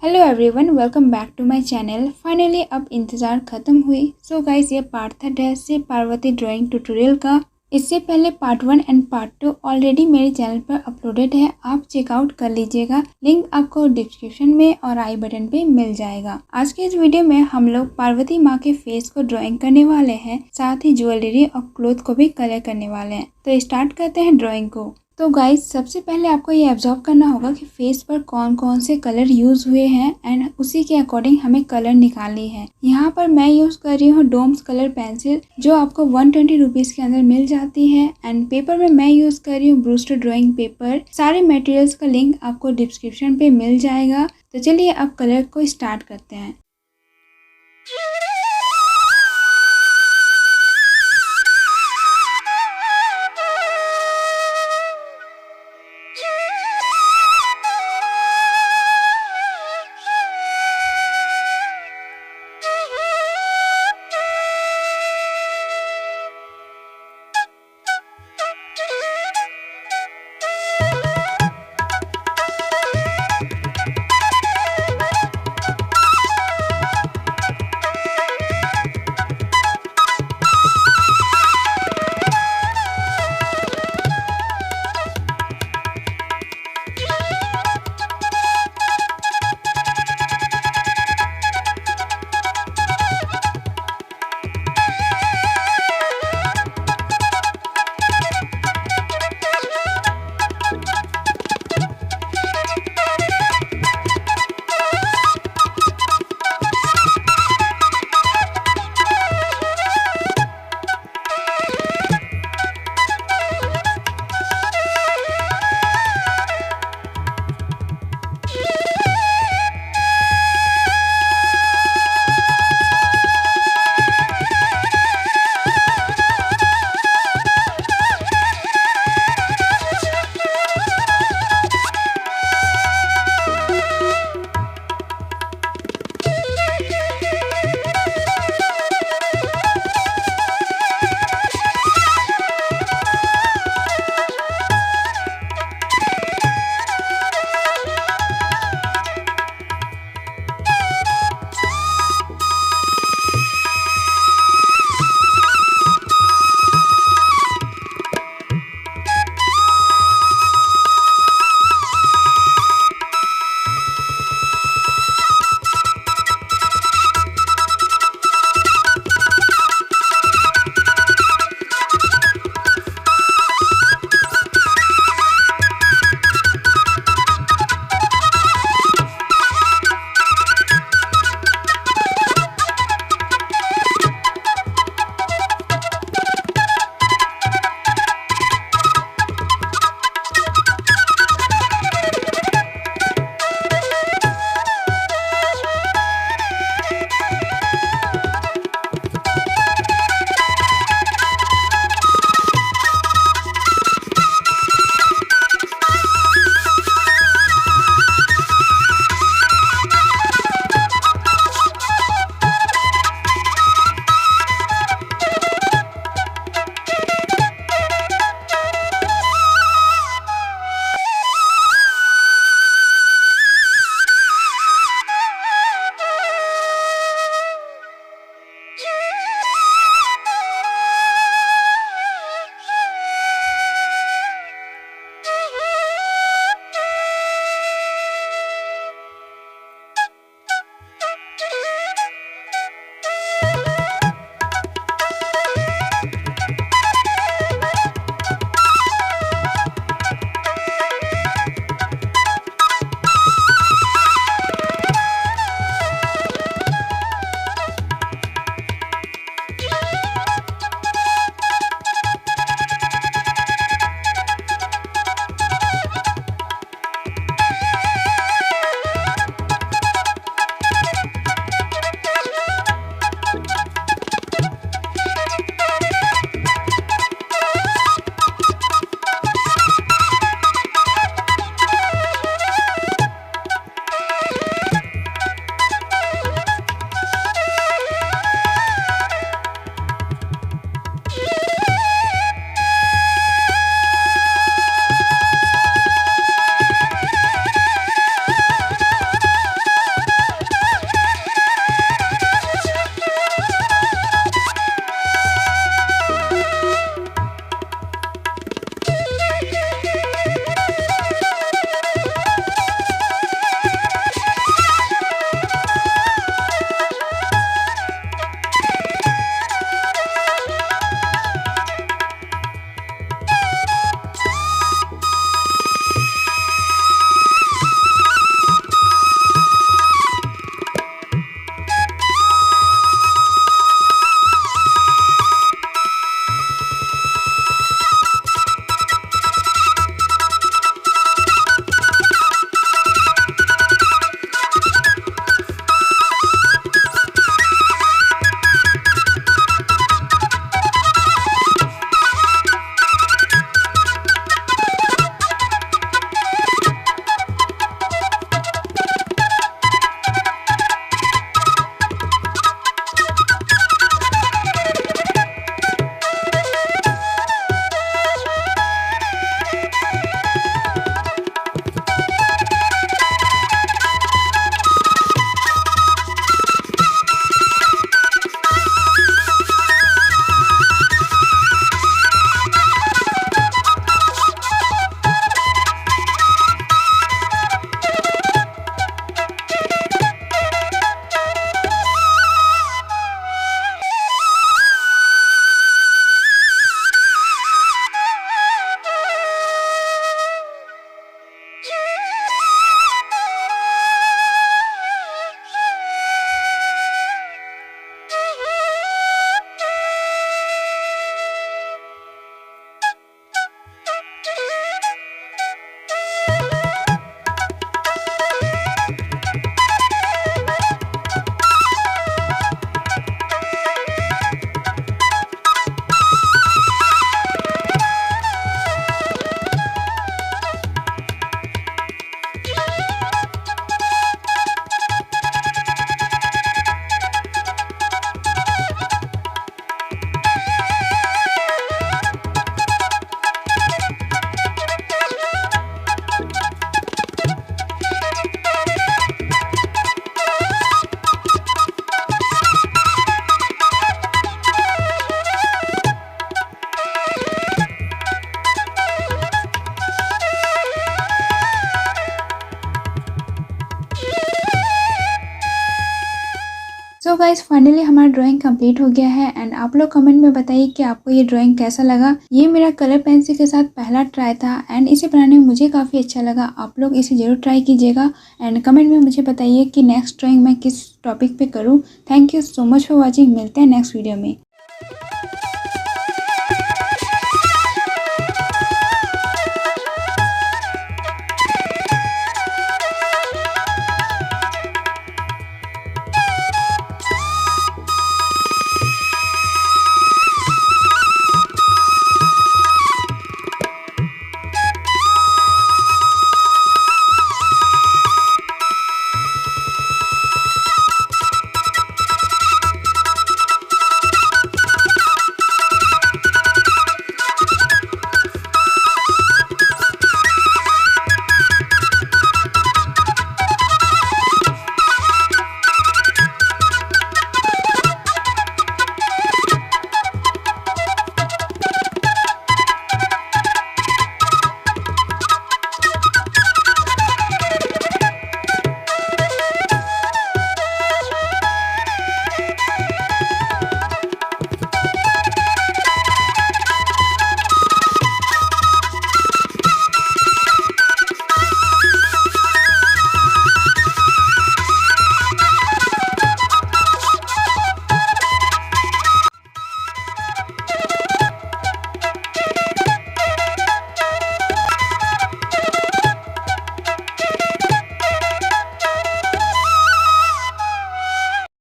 Hello everyone, welcome back to my channel. Finally अब इंतज़ार ख़त्म हुई। सो गाइस, ये पार्ट 3 है शिव पार्वती ड्राइंग ट्यूटोरियल का। इससे पहले पार्ट 1 एंड पार्ट 2 ऑलरेडी मेरे चैनल पर अपलोडेड है, आप चेकआउट कर लीजिएगा। लिंक आपको डिस्क्रिप्शन में और आई बटन पे मिल जाएगा। आज के इस वीडियो में हम लोग पार्वती माँ के फेस को ड्राइंग करने वाले हैं, साथ ही ज्वेलरी और क्लोथ को भी कलर करने वाले हैं। तो स्टार्ट करते हैं ड्राइंग को। तो गाइस, सबसे पहले आपको ये ऑब्जर्व करना होगा कि फेस पर कौन कौन से कलर यूज हुए हैं एंड उसी के अकॉर्डिंग हमें कलर निकालनी है। यहाँ पर मैं यूज कर रही हूँ डोम्स कलर पेंसिल, जो आपको 120 रुपीज के अंदर मिल जाती है। एंड पेपर में मैं यूज कर रही हूँ ब्रूस्टर ड्राइंग पेपर। सारे मटेरियल्स का लिंक आपको डिस्क्रिप्शन पे मिल जाएगा। तो चलिए अब कलर को स्टार्ट करते हैं। सो गाइस फाइनली हमारा ड्राइंग कंप्लीट हो गया है एंड आप लोग कमेंट में बताइए कि आपको ये ड्राइंग कैसा लगा। ये मेरा कलर पेंसिल के साथ पहला ट्राई था एंड इसे बनाने में मुझे काफ़ी अच्छा लगा। आप लोग इसे ज़रूर ट्राई कीजिएगा एंड कमेंट में मुझे बताइए कि नेक्स्ट ड्राइंग मैं किस टॉपिक पे करूँ। Thank you so much for watching. मिलते हैं नेक्स्ट वीडियो में।